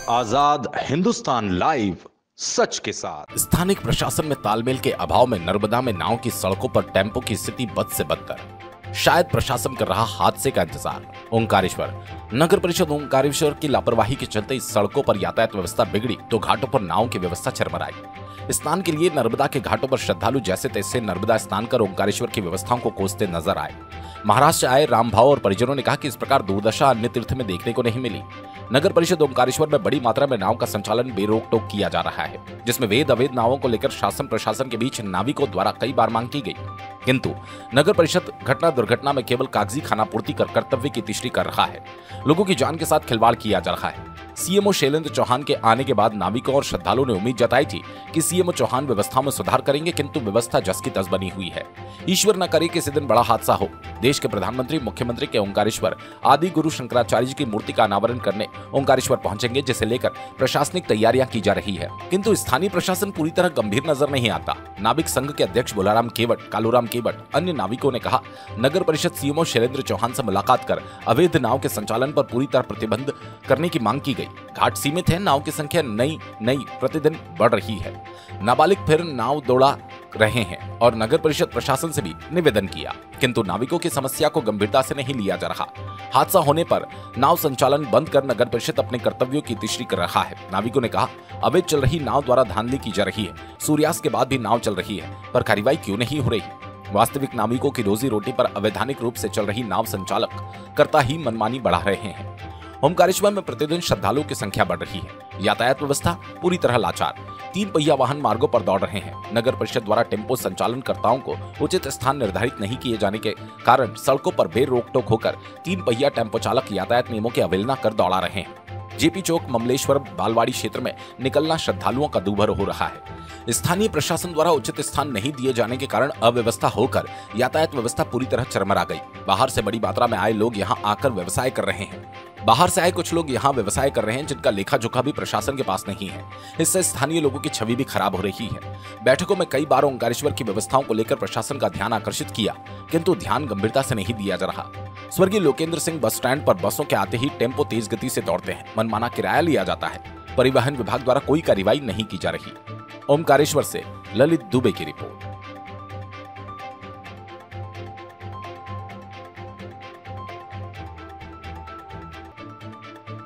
आजाद Hindustan live, सच के साथ। स्थानिक प्रशासन में तालमेल के अभाव में नर्मदा में नाव की सड़कों पर टेम्पो की स्थिति बद से बदतर। शायद प्रशासन कर रहा हादसे का इंतजार। ओंकारेश्वर नगर परिषद ओंकारेश्वर की लापरवाही के चलते इस सड़कों पर यातायात व्यवस्था बिगड़ी तो घाटों पर नाव की व्यवस्था चरमराई। स्नान के लिए नर्मदा के घाटों पर श्रद्धालु जैसे तैसे नर्मदा स्नान कर ओंकारेश्वर की व्यवस्थाओं को कोसते नजर आए। महाराष्ट्र आए रामभाव और परिजनों ने कहा कि इस प्रकार दुर्दशा अन्य तीर्थ में देखने को नहीं मिली। नगर परिषद ओंकारेश्वर में बड़ी मात्रा में नाव का संचालन बेरोक टोक किया जा रहा है, जिसमें वेद अवैध नावों को लेकर शासन प्रशासन के बीच नाविकों द्वारा कई बार मांग की गई, किंतु नगर परिषद घटना दुर्घटना में केवल कागजी खानापूर्ति कर कर्तव्य की तीसरी कर रहा है। लोगों की जान के साथ खिलवाड़ किया जा रहा है। सीएमओ शैलेंद्र चौहान के आने के बाद नाविकों और श्रद्धालुओं ने उम्मीद जताई थी कि सीएमओ चौहान व्यवस्था में सुधार करेंगे, किंतु व्यवस्था जस की तस बनी हुई है। ईश्वर न करे कि इसी दिन बड़ा हादसा हो। देश के प्रधानमंत्री मुख्यमंत्री के ओंकारेश्वर आदि गुरु शंकराचार्य जी की मूर्ति का अनावरण करने ओंकारेश्वर पहुंचेंगे, जिसे लेकर प्रशासनिक तैयारियां की जा रही है, किंतु स्थानीय प्रशासन पूरी तरह गंभीर नजर नहीं आता। नाविक संघ के अध्यक्ष भोलाराम केवट, कालूराम केवट, अन्य नाविकों ने कहा, नगर परिषद सीएमओ शैलेंद्र चौहान से मुलाकात कर अवैध नाव के संचालन पर पूरी तरह प्रतिबंध करने की मांग की गई। घाट सीमित है, नाव की संख्या नई प्रतिदिन बढ़ रही है। नाबालिग फिर नाव दौड़ा रहे हैं और नगर परिषद प्रशासन से भी निवेदन किया, किंतु नाविकों की समस्या को गंभीरता से नहीं लिया जा रहा। हादसा होने पर नाव संचालन बंद कर नगर परिषद अपने कर्तव्यों की तीसरी कर रहा है। नाविकों ने कहा, अवैध चल रही नाव द्वारा धांधली की जा रही है। सूर्यास्त के बाद भी नाव चल रही है, पर कार्रवाई क्यों नहीं हो रही? वास्तविक नाविकों की रोजी रोटी पर अवैधानिक रूप से चल रही नाव संचालक करता ही मनमानी बढ़ा रहे हैं। ओंकारेश्वर में प्रतिदिन श्रद्धालुओं की संख्या बढ़ रही है। यातायात व्यवस्था पूरी तरह लाचार। 3 पहिया वाहन मार्गों पर दौड़ रहे हैं। नगर परिषद द्वारा टेम्पो संचालनकर्ताओं को उचित स्थान निर्धारित नहीं किए जाने के कारण सड़कों पर बेरोक टोक होकर 3 पहिया टेम्पो चालक यातायात नियमों की अवहेलना कर दौड़ा रहे हैं। जेपी चौक, ममलेश्वर, बालवाड़ी क्षेत्र में निकलना श्रद्धालुओं का दूभर हो रहा है। स्थानीय प्रशासन द्वारा उचित स्थान नहीं दिए जाने के कारण अव्यवस्था होकर यातायात व्यवस्था पूरी तरह चरमरा गई। बाहर से बड़ी मात्रा में आए लोग यहां आकर व्यवसाय कर रहे हैं। बाहर से आए कुछ लोग यहां व्यवसाय कर रहे हैं, जिनका लेखा जोखा भी प्रशासन के पास नहीं है। इससे स्थानीय लोगों की छवि भी खराब हो रही है। बैठकों में कई बार ओंकारेश्वर की व्यवस्थाओं को लेकर प्रशासन का ध्यान आकर्षित किया, किंतु ध्यान गंभीरता से नहीं दिया जा रहा। स्वर्गीय लोकेंद्र सिंह बस स्टैंड पर बसों के आते ही टेम्पो तेज गति से दौड़ते हैं। मनमाना किराया लिया जाता है। परिवहन विभाग द्वारा कोई कार्रवाई नहीं की जा रही। ओंकारेश्वर से ललित दुबे की रिपोर्ट।